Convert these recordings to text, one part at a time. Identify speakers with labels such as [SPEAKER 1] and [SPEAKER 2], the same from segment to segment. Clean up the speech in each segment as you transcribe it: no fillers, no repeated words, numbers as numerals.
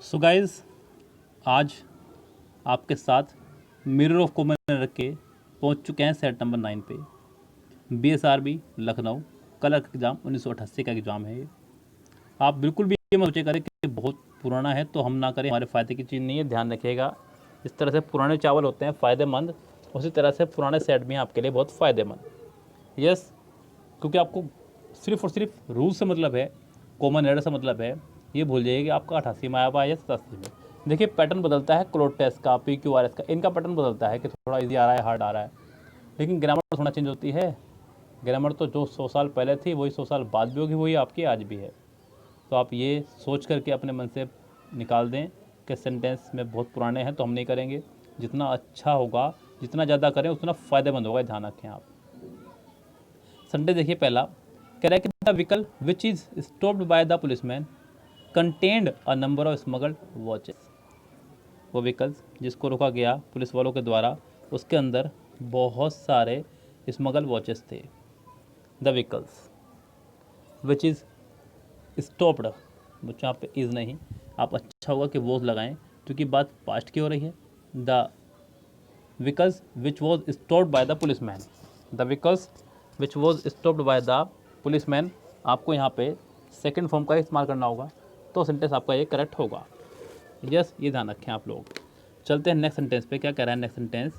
[SPEAKER 1] So guys, आज आपके साथ मिरर ऑफ कॉमन रख के पहुँच चुके हैं सेट नंबर 9 पे। BSRB लखनऊ क्लर्क एग्ज़ाम 1988 का एग्ज़ाम है ये। आप बिल्कुल भी ये मत सोचे करें कि बहुत पुराना है तो हम ना करें, हमारे फ़ायदे की चीज़ नहीं है, ध्यान रखिएगा। इस तरह से पुराने चावल होते हैं फ़ायदेमंद, उसी तरह से पुराने सेट भी हैं आपके लिए बहुत फ़ायदेमंद। यस, क्योंकि आपको सिर्फ और सिर्फ रूल से मतलब है, कॉमन एरर से मतलब है। ये भूल जाइए कि आपका 88 में आया हुआ है या 87 में। देखिए पैटर्न बदलता है, क्लोड टेस्ट का, PQRS का, इनका पैटर्न बदलता है कि थोड़ा इजी आ रहा है, हार्ड आ रहा है, लेकिन ग्रामर थोड़ा चेंज होती है। ग्रामर तो जो 100 साल पहले थी वही 100 साल बाद भी होगी, वही आपकी आज भी है। तो आप ये सोच करके अपने मन से निकाल दें कि सेंटेंस में बहुत पुराने हैं तो हम नहीं करेंगे। जितना अच्छा होगा, जितना ज़्यादा करें उतना फ़ायदेमंद होगा, ध्यान रखें आप। सेंटेंस देखिए पहला, कह रहा है कि the vehicle which is stopped by the policeman contained a number of smuggled watches. वो व्हीकल्स जिसको रोका गया पुलिस वालों के द्वारा, उसके अंदर बहुत सारे स्मगल वॉचेस थे। The vehicles which is stopped, बच्चों यहाँ पे इज़ नहीं, आप अच्छा होगा कि वॉज लगाएं क्योंकि बात पास्ट की हो रही है। The vehicles which was stopped by the policeman, the vehicles which was stopped by the policeman, आपको यहाँ पे सेकंड फॉर्म का इस्तेमाल करना होगा तो सेंटेंस आपका ये करेक्ट होगा। यस, ये ध्यान रखें आप लोग। चलते हैं नेक्स्ट सेंटेंस पे। क्या कह रहा है नेक्स्ट सेंटेंस?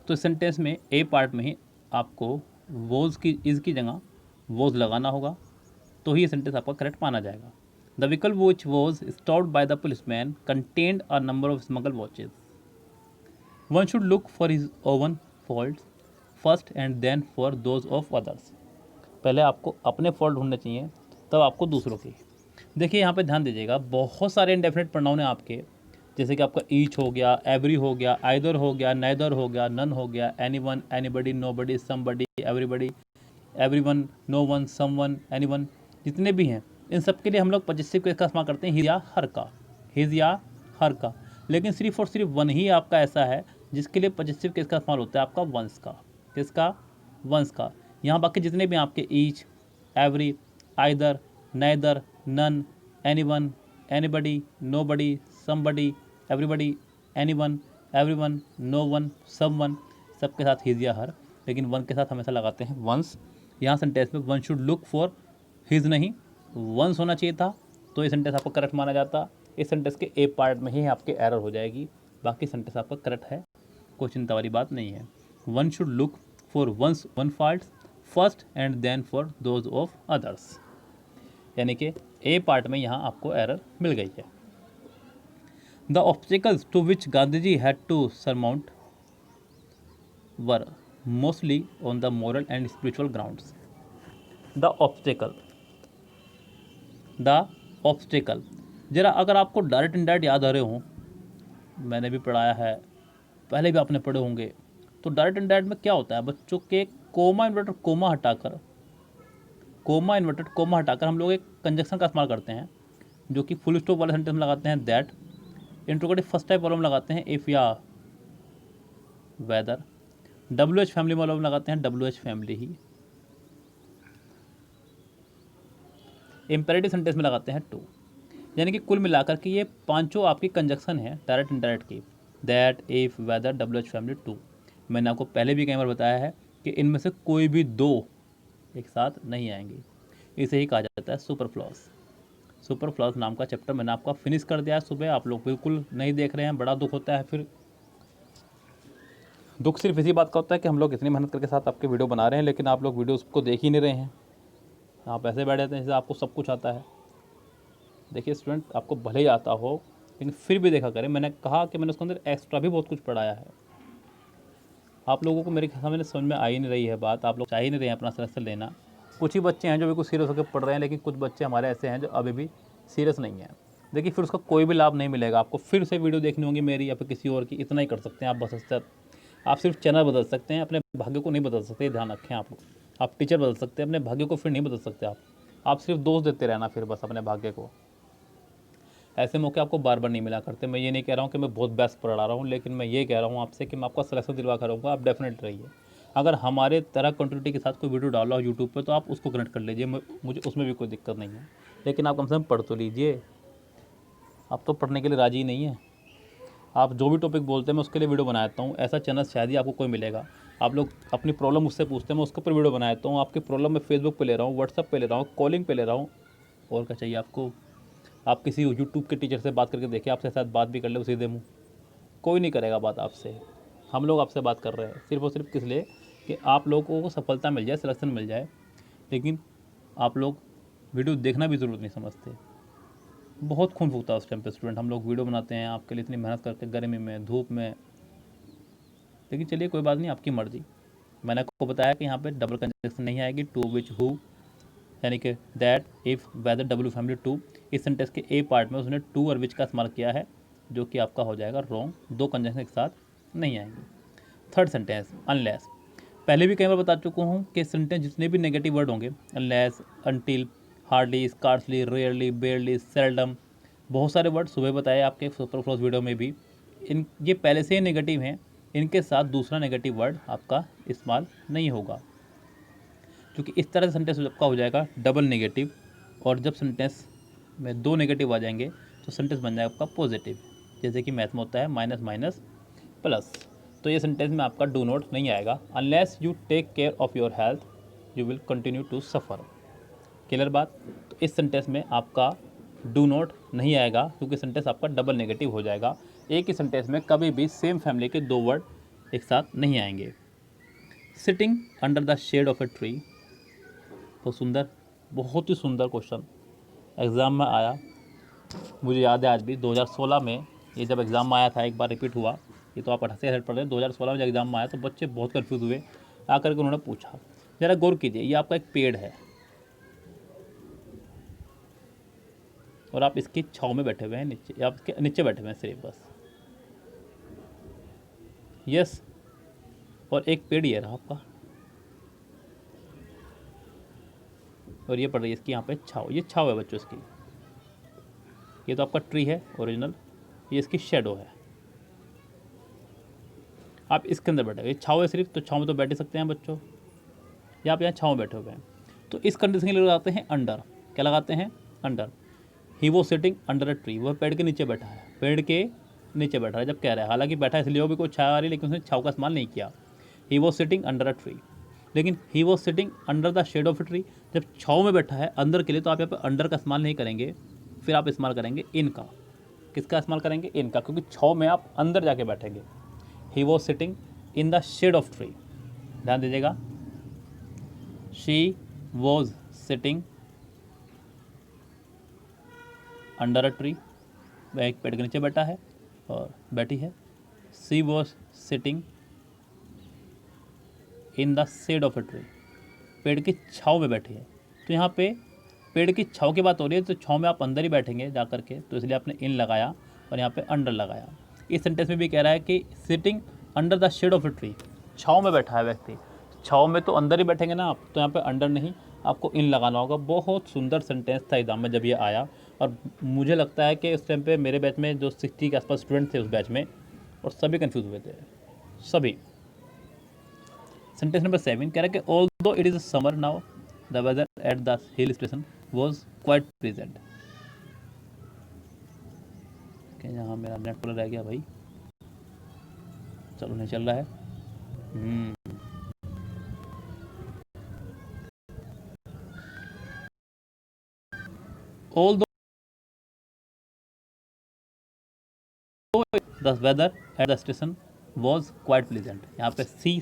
[SPEAKER 1] तो इस सेंटेंस में ए पार्ट में ही आपको वोज की इज़ की जगह वोज लगाना होगा, तो ही ये सेंटेंस आपका करेक्ट माना जाएगा। The vehicle which was stopped by the policeman contained a number of smuggle watches. One should look for his own fault first and then for those of others. पहले आपको अपने फॉल्ट ढूंढने चाहिए, तब आपको दूसरों की। देखिए यहाँ पे ध्यान दीजिएगा, बहुत सारे इंडेफिनिट प्रोनाउन हैं आपके, जैसे कि आपका ईच हो गया, एवरी हो गया, आइदर हो गया, नाइदर हो गया, नन हो गया, anyone, anybody, nobody, somebody, everybody, everyone, no one, someone, anyone, जितने भी हैं इन सब के लिए हम लोग पजेसिव केस का इस्तेमाल करते हैं, हिज या हर का, हिज या हर का। लेकिन सिर्फ और सिर्फ वन ही आपका ऐसा है जिसके लिए पजेसिव केस का इस्तेमाल होता है, आपका वंस का। किसका? वंस का। यहाँ बाकी जितने भी आपके each, every, either, neither, none, anyone, anybody, nobody, somebody, everybody, anyone, everyone, no one, someone, सबके साथ हिज या हर, लेकिन वन के साथ हमेशा लगाते हैं वंस। यहाँ सेंटेंस में one should look for his नहीं, वंस होना चाहिए था, तो ये सेंटेंस आपको करेक्ट माना जाता। इस सेंटेंस के ए पार्ट में ही आपके एरर हो जाएगी, बाकी सेंटेंस आपका करेक्ट है, कोई चिंता वाली बात नहीं है। One should look for one's one fault first and then for those of others, यानी कि ए पार्ट में यहाँ आपको एरर मिल गई है। The obstacles to which Gandhi ji had to surmount were mostly on the moral and spiritual grounds. The obstacle, the obstacle, जरा अगर आपको डायरेक्ट इनडायरेक्ट याद आ रहे हों, मैंने भी पढ़ाया है, पहले भी आपने पढ़े होंगे, तो डायरेक्ट इनडायरेक्ट में क्या होता है बच्चों के, कोमा इन्वर्टेड कोमा हटाकर, कोमा इन्वर्टेड कोमा हटाकर हम लोग एक कंजक्शन का इस्तेमाल करते हैं, जो कि फुल स्टॉप वाले सेंटेंस में लगाते हैं दैट, इंट्रोगेटिव फर्स्ट टाइप वालों में लगाते हैं इफ़ या वेदर, WH फैमिली वालों में लगाते हैं WH फैमिली ही, इम्पेरेटिव सेंटेंस में लगाते हैं टू। यानी कि कुल मिलाकर के ये पांचों आपकी कंजक्शन है डायरेक्ट इनडायरेक्ट की, that, if, whether, WH family, to. मैंने आपको पहले भी कई बार बताया है कि इनमें से कोई भी दो एक साथ नहीं आएंगी, इसे ही कहा जाता है सुपर फ्लॉस। सुपर फ्लॉस नाम का चैप्टर मैंने आपका फिनिश कर दिया है सुबह, आप लोग बिल्कुल नहीं देख रहे हैं, बड़ा दुख होता है। फिर दुख सिर्फ इसी बात का होता है कि हम लोग इतनी मेहनत करके साथ आपके वीडियो बना रहे हैं, लेकिन आप लोग वीडियोस को देख ही नहीं रहे हैं, आप ऐसे बैठ जाते हैं जैसे आपको सब कुछ आता है। देखिए स्टूडेंट, आपको भले ही आता हो लेकिन फिर भी देखा करें, मैंने कहा कि मैंने उसके अंदर एक्स्ट्रा भी बहुत कुछ पढ़ाया है। आप लोगों को मेरे सामने समझ में आ ही नहीं रही है बात, आप लोग चाह ही नहीं रहे हैं अपना सेलेक्शन लेना। कुछ ही बच्चे हैं जो बिल्कुल सीरियस होकर पढ़ रहे हैं, लेकिन कुछ बच्चे हमारे ऐसे हैं जो अभी भी सीरियस नहीं हैं। देखिए फिर उसका कोई भी लाभ नहीं मिलेगा आपको, फिर से वीडियो देखनी होगी मेरी या फिर किसी और की, इतना ही कर सकते हैं आप बस। आप सिर्फ चैनल बदल सकते हैं, अपने भाग्य को नहीं बदल सकते, ध्यान रखें आप लोग। आप टीचर बदल सकते हैं, अपने भाग्य को फिर नहीं बदल सकते आप सिर्फ दोष देते रहना फिर बस अपने भाग्य को। ऐसे मौके आपको बार बार नहीं मिला करते। मैं ये नहीं कह रहा हूँ कि मैं बहुत बेस्ट पढ़ा रहा हूँ, लेकिन मैं ये कह रहा हूँ आपसे कि मैं आपका सिलेक्शन दिलवा करूँगा, आप डेफिनेट रहिए। अगर हमारे तरह कंटिन्यूटी के साथ कोई वीडियो डाला हो यूट्यूब पे तो आप उसको कनेक्ट कर लीजिए, मुझे उसमें भी कोई दिक्कत नहीं है, लेकिन आप कम से कम पढ़ तो लीजिए। आप तो पढ़ने के लिए राजी ही नहीं है। आप जो भी टॉपिक बोलते हैं मैं उसके लिए वीडियो बना देता हूँ। ऐसा चैनल शायद ही आपको कोई मिलेगा। आप लोग अपनी प्रॉब्लम मुझसे पूछते हैं, मैं उसके ऊपर वीडियो बना देता हूँ। आपकी प्रॉब्लम मैं फेसबुक पे ले रहा हूँ, व्हाट्सअप पे ले रहा हूँ, कॉलिंग पे ले रहा हूँ। और क्या चाहिए आपको? आप किसी यूट्यूब के टीचर से बात करके देखिए, आपसे साथ बात भी कर ले सीधे मुँह, कोई नहीं करेगा बात आपसे। हम लोग आपसे बात कर रहे हैं सिर्फ और सिर्फ किस लिए कि आप लोगों को सफलता मिल जाए, सिलेक्शन मिल जाए। लेकिन आप लोग वीडियो देखना भी ज़रूरत नहीं समझते। बहुत खून फूकता है उस टाइम पे स्टूडेंट। हम लोग वीडियो बनाते हैं आपके लिए इतनी मेहनत करके, गर्मी में, धूप में। लेकिन चलिए कोई बात नहीं, आपकी मर्ज़ी। मैंने आपको बताया कि यहाँ पे डबल कंजक्शन नहीं आएगी। टू विच हु, यानी कि that, if, whether, W family, to. इस सेंटेंस के ए पार्ट में उसने टू और विच का इस्तेमाल किया है, जो कि आपका हो जाएगा रॉन्ग। दो कंजक्शन एक साथ नहीं आएंगे। Third sentence, unless. पहले भी कई बार बता चुका हूँ कि सेंटेंस जितने भी नेगेटिव वर्ड होंगे, unless, until, hardly, scarcely, rarely, बेयरली, seldom, बहुत सारे वर्ड सुबह बताए आपके सुपर फ्लोज वीडियो में भी, इन ये पहले से ही नेगेटिव हैं। इनके साथ दूसरा नेगेटिव वर्ड आपका इस्तेमाल नहीं होगा, क्योंकि इस तरह से सेंटेंस आपका हो जाएगा डबल नेगेटिव। और जब सेंटेंस में दो नेगेटिव आ जाएंगे तो सेंटेंस बन जाएगा आपका पॉजिटिव, जैसे कि मैथ में होता है माइनस माइनस प्लस। तो ये सेंटेंस में आपका डू नॉट नहीं आएगा। Unless you take care of your health you will continue to suffer. Clear बात? तो इस सेंटेंस में आपका डू नॉट नहीं आएगा, क्योंकि सेंटेंस आपका डबल नेगेटिव हो जाएगा। एक ही सेंटेंस में कभी भी सेम फैमिली के दो वर्ड एक साथ नहीं आएंगे। Sitting under the shade of a tree, बहुत सुंदर, बहुत ही सुंदर क्वेश्चन एग्ज़ाम में आया। मुझे याद है आज भी 2016 में ये जब एग्ज़ाम में आया था, एक बार रिपीट हुआ। ये तो आप 88 पढ़ रहे हैं, 2016 में जब एग्ज़ाम में आया तो बच्चे बहुत कन्फ्यूज़ हुए। आकर के उन्होंने पूछा, ज़रा गौर कीजिए, ये आपका एक पेड़ है और आप इसकी छाँव में बैठे हुए हैं, नीचे, आप इसके नीचे बैठे हुए हैं सिर्फ बस। यस, और एक पेड़ ये रहा आपका, और ये पड़ रही है इसकी यहाँ पे छाँव। ये छाँव है बच्चों इसकी। ये तो आपका ट्री है ओरिजिनल, ये इसकी शेडो है। आप इसके अंदर बैठे, ये छाँव है सिर्फ, तो छाँव में तो बैठ ही सकते हैं बच्चों, या आप यहाँ छाँव में बैठे हुए हैं। तो इस कंडीशन के लिए लगाते हैं अंडर। क्या लगाते हैं? Under. He was sitting under a tree, वह पेड़ के नीचे बैठा है, पेड़ के नीचे बैठा है जब कह रहा है। हालांकि बैठा है इसलिए वो भी कोई छाया आ रही, लेकिन उसने छाव का इस्तेमाल नहीं किया। ही was sitting under a tree, लेकिन he was sitting under the shade of a tree, जब छाव में बैठा है अंदर के लिए, तो आप यहाँ पे अंडर का इस्तेमाल नहीं करेंगे, फिर आप इस्तेमाल करेंगे इन का। किसका इस्तेमाल करेंगे? इन का, क्योंकि छाव में आप अंदर जाके बैठेंगे। He was sitting in the shade of tree, ध्यान दीजिएगा। She was sitting under a tree, वह एक पेड़ के नीचे बैठा है और बैठी है। She was sitting in the shade of a tree, पेड़ की छाँव में बैठी है। तो यहाँ पे पेड़ की छाँव की बात हो रही है, तो छाँव में आप अंदर ही बैठेंगे जा करके, तो इसलिए आपने इन लगाया और यहाँ पे अंडर लगाया। इस सेंटेंस में भी कह रहा है कि sitting under the shade of a tree, छाँव में बैठा है व्यक्ति। छाँव में तो अंदर ही बैठेंगे ना आप, तो यहाँ पे अंडर नहीं, आपको इन लगाना होगा। बहुत सुंदर सेंटेंस था एग्जाम में जब ये आया, और मुझे लगता है कि उस टाइम पे मेरे बैच में जो 60 के आसपास स्टूडेंट थे उस बैच में, और सभी कंफ्यूज हुए थे, सभी। सेंटेंस नंबर 7 कह रहा है कि although it is summer now the weather at the hill station was quite pleasant. यहाँ मेरा नेट पर रह गया भाई, चलो नहीं चल रहा है। Although the weather at the station was quite pleasant, यहाँ पे see,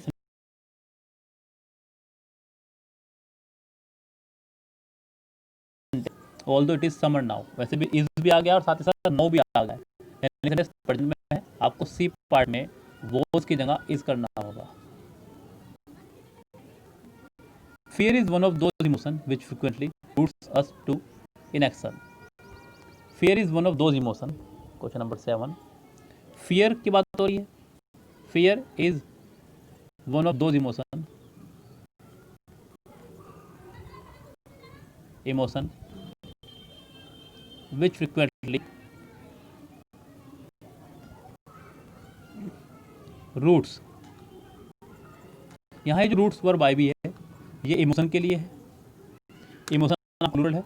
[SPEAKER 1] although it is summer now, वैसे भी इज भी आ गया और साथ ही साथ नो भी आ गया, प्रेजेंट में है। आपको सी पार्ट में वॉज की जगह इज करना होगा। Fear is one of those emotion which frequently roots us to inaction. Fear is one of those emotion, question number 7, fear की बात हो रही है। Fear is one of those emotion, emotion which frequently roots यहाँ ये जो roots verb I भी है ये इमोशन के लिए है, इमोशन प्लूरल है,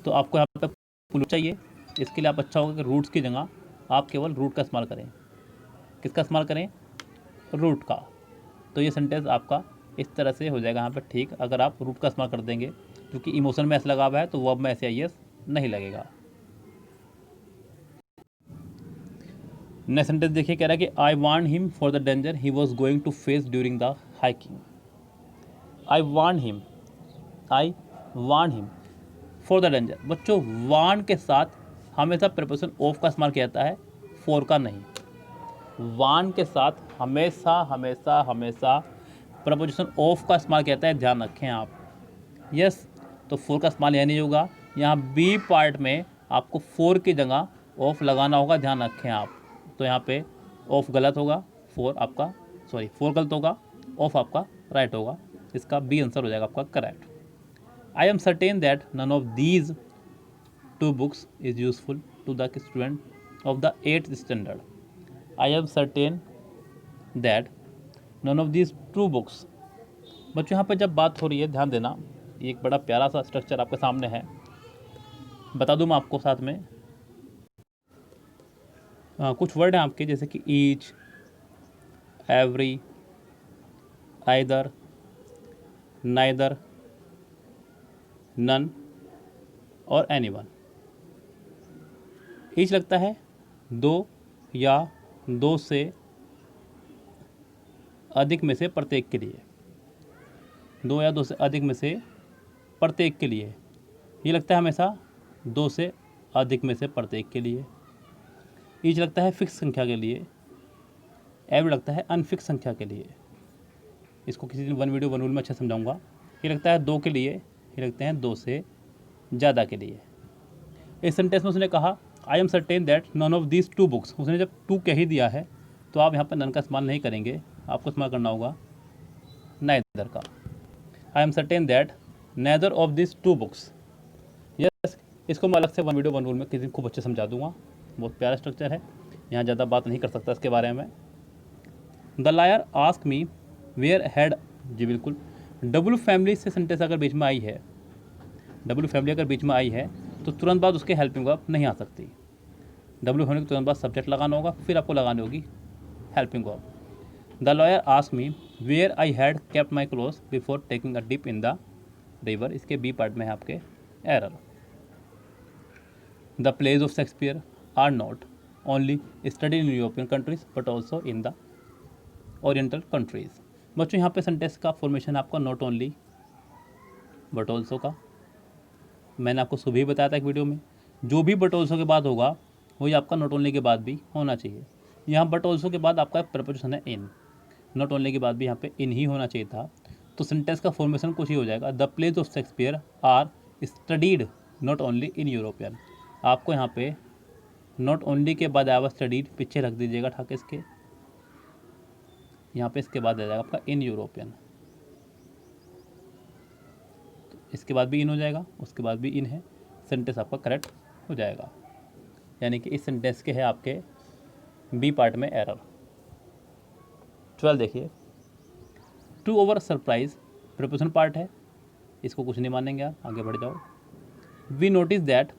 [SPEAKER 1] तो आपको यहाँ पे प्लूरल चाहिए। इसके लिए आप अच्छा होगा कि रूट्स की जगह आप केवल रूट का इस्तेमाल करें। किसका इस्तेमाल करें? रूट का। तो ये सेंटेंस आपका इस तरह से हो जाएगा यहाँ पे ठीक, अगर आप रूट का इस्तेमाल कर देंगे, क्योंकि इमोशन में एस लगा हुआ है तो वर्ब में ऐसे आई एस नहीं लगेगा। नेक्स्ट सेंटेंस देखिए, कह रहा है कि I warn him for the danger he was going to face during the hiking. I warn him for the danger. बच्चों वार्न के साथ हमेशा प्रीपोजिशन ऑफ का इस्तेमाल किया जाता है, फॉर का नहीं। वार्न के साथ हमेशा हमेशा हमेशा प्रीपोजिशन ऑफ का इस्तेमाल किया जाता है, ध्यान रखें आप। यस, तो फॉर का इस्तेमाल यह नहीं होगा। यहाँ बी पार्ट में आपको फॉर की जगह ऑफ लगाना होगा, ध्यान रखें आप। तो यहाँ पे ऑफ गलत होगा, फॉर गलत होगा, ऑफ आपका राइट होगा। इसका बी आंसर हो जाएगा आपका correct. I am certain that none of these two books is useful to the student of the 8th standard. I am certain that none of these two books. बच्चों यहाँ पे जब बात हो रही है, ध्यान देना, ये एक बड़ा प्यारा सा स्ट्रक्चर आपके सामने है, बता दूँ मैं आपको साथ में। कुछ वर्ड हैं आपके जैसे कि each, every, either, neither, none और एनीवन। ईच लगता है दो या दो से अधिक में से प्रत्येक के लिए, दो या दो से अधिक में से प्रत्येक के लिए। ये लगता है हमेशा दो से अधिक में से प्रत्येक के लिए। ईच लगता है फिक्स संख्या के लिए, एवरी लगता है अनफिक्स संख्या के लिए। इसको किसी दिन वन वीडियो वन रूल में अच्छा समझाऊंगा। ये लगता है दो के लिए, ये लगते हैं दो से ज़्यादा के लिए। इस सेंटेंस में उसने कहा I am certain that none of these two books. उसने जब टू कह ही दिया है तो आप यहाँ पर नन का इस्तेमाल नहीं करेंगे, आपको इस्तेमाल करना होगा नाइदर का। I am certain that neither of this two books. Yes, इसको मैं अलग से वन वीडियो वन रूल में किसी दिन खूब अच्छे समझा दूंगा, बहुत प्यारा स्ट्रक्चर है, यहाँ ज़्यादा बात नहीं कर सकता इसके बारे में। The lawyer ask me where had, जी बिल्कुल, डब्ल्यू फैमिली से सेंटेंस अगर बीच में आई है, डब्ल्यू फैमिली अगर बीच में आई है तो तुरंत बाद उसके हेल्पिंग वर्ब नहीं आ सकती। डब्ल्यू फैमिली के तुरंत बाद सब्जेक्ट लगाना होगा, फिर आपको लगानी होगी helping verb. The lawyer ask me where I had kept my clothes before taking a dip in the river. इसके बी पार्ट में है आपके error. The plays of Shakespeare are not only study in European countries but also in the oriental countries. बच्चों यहाँ पे sentence का formation आपका not only but also का, मैंने आपको सुबह ही बताया था एक वीडियो में, जो भी बट ऑल्सो के बाद होगा वही आपका नॉट ओनली के बाद भी होना चाहिए। यहाँ बट ऑल्सो के बाद आपका प्रपोजिशन है इन, नॉट ओनली के बाद भी यहाँ पे इन ही होना चाहिए था। तो सेंटेंस का फॉर्मेशन कुछ ही हो जाएगा, the plays of Shakespeare are studied not only in European. आपको यहाँ पे नॉट ओनली के बाद आया स्टडीड पीछे रख दीजिएगा ठाके इसके, यहाँ पे इसके बाद आ जाएगा आपका इन यूरोपियन, तो इसके बाद भी इन हो जाएगा, उसके बाद भी इन है, सेंटेंस आपका करेक्ट हो जाएगा। यानी कि इस सेंटेंस के है आपके बी पार्ट में एरर। 12 देखिए, to our surprise preposition part है, इसको कुछ नहीं मानेंगे आप, आगे बढ़ जाओ। वी नोटिस दैट,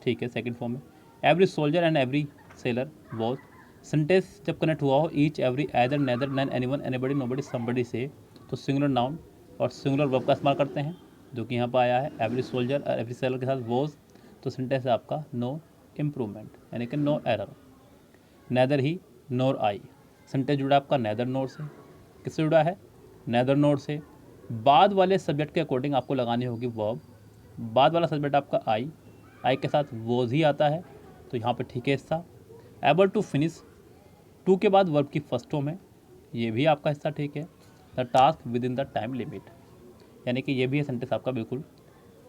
[SPEAKER 1] ठीक है, सेकंड फॉर्म में। Every soldier and every sailor was, sentence जब कनेक्ट हुआ हो each, every, either, neither, none, anyone, anybody, nobody, somebody से, तो सिंगुलर नाउन और सिंगुलर वर्ब का इस्तेमाल करते हैं, जो कि यहाँ पर आया है एवरी सोल्जर और एवरी सेलर के साथ वॉज, तो सेंटेंस है आपका नो इम्प्रूवमेंट, यानी कि नो एरर। नेदर ही नोर आई, सेंटेंस जुड़ा आपका नेदर नोर से, किससे जुड़ा है? नेदर नोर से। बाद वाले सब्जेक्ट के अकॉर्डिंग आपको लगानी होगी वर्ब, बाद वाला सब्जेक्ट आपका आई के साथ वॉज ही आता है, तो यहाँ पे ठीक है हिस्सा। एबल टू फिनिश, टू के बाद वर्ब की फर्स्ट फॉर्म है, ये भी आपका हिस्सा ठीक है। The task with in the time limit, यानी कि ये भी है सेंटेंस आपका बिल्कुल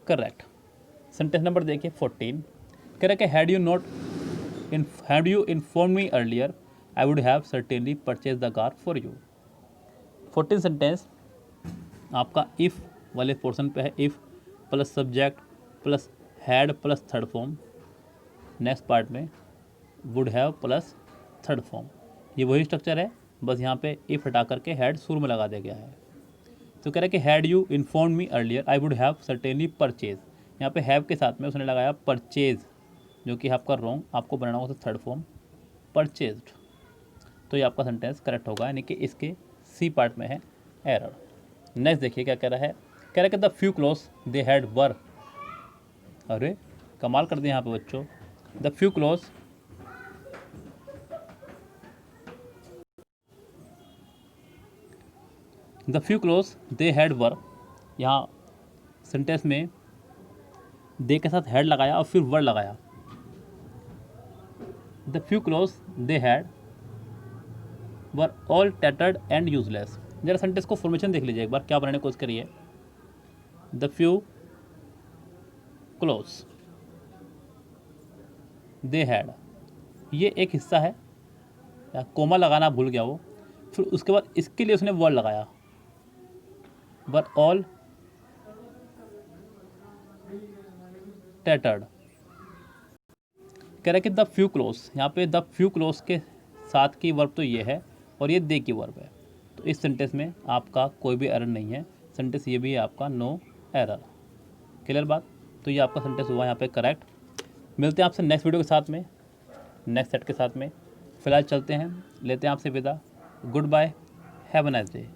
[SPEAKER 1] करेक्ट। सेंटेंस नंबर देखिए 14, कह रहा है कि had you inform me earlier I would have certainly purchase the car for you. 14 sentence आपका इफ़ वाले पोर्शन पे है, if plus subject plus had plus third form, next part में would have plus third form, ये वही structure है बस यहाँ पे इफ हटा करके हैड शुरू में लगा दिया गया है। तो कह रहा है कि had you inform me earlier I would have certainly purchase. यहाँ पे हैव के साथ में उसने लगाया परचेज, जो कि आपका रॉन्ग, आपको बनाना होगा थर्ड फॉर्म परचेज्ड। तो ये आपका सेंटेंस करेक्ट होगा, यानी कि इसके सी पार्ट में है एरर। नेक्स्ट देखिए क्या कह रहा है, कह रहा है कि the few clothes they had were, अरे कमाल कर दिया यहाँ पे बच्चों। The few clothes they had were, यहाँ सेंटेंस में दे के साथ हैड लगाया और फिर वर लगाया। The few clothes they had were all tattered and useless. जरा सेंटेंस को फॉर्मेशन देख लीजिए एक बार, क्या बनाने की कोशिश करिए। The few clothes they had, ये एक हिस्सा है, कोमा लगाना भूल गया वो। फिर उसके बाद इसके लिए उसने वर्ड लगाया, वर ऑल टैटर्ड। कह रहा है कि द फ्यू क्लोथ्स, यहाँ पे द फ्यू क्लोथ्स के साथ की वर्ब तो ये है और ये दे की वर्ब है, तो इस सेंटेंस में आपका कोई भी एरर नहीं है। सेंटेंस ये भी है आपका नो एरर। क्लियर बात? तो ये आपका सेंटेंस हुआ यहाँ पे करेक्ट। मिलते हैं आपसे नेक्स्ट वीडियो के साथ में, नेक्स्ट सेट के साथ में। फ़िलहाल चलते हैं, लेते हैं आपसे विदा। Goodbye, have a nice day.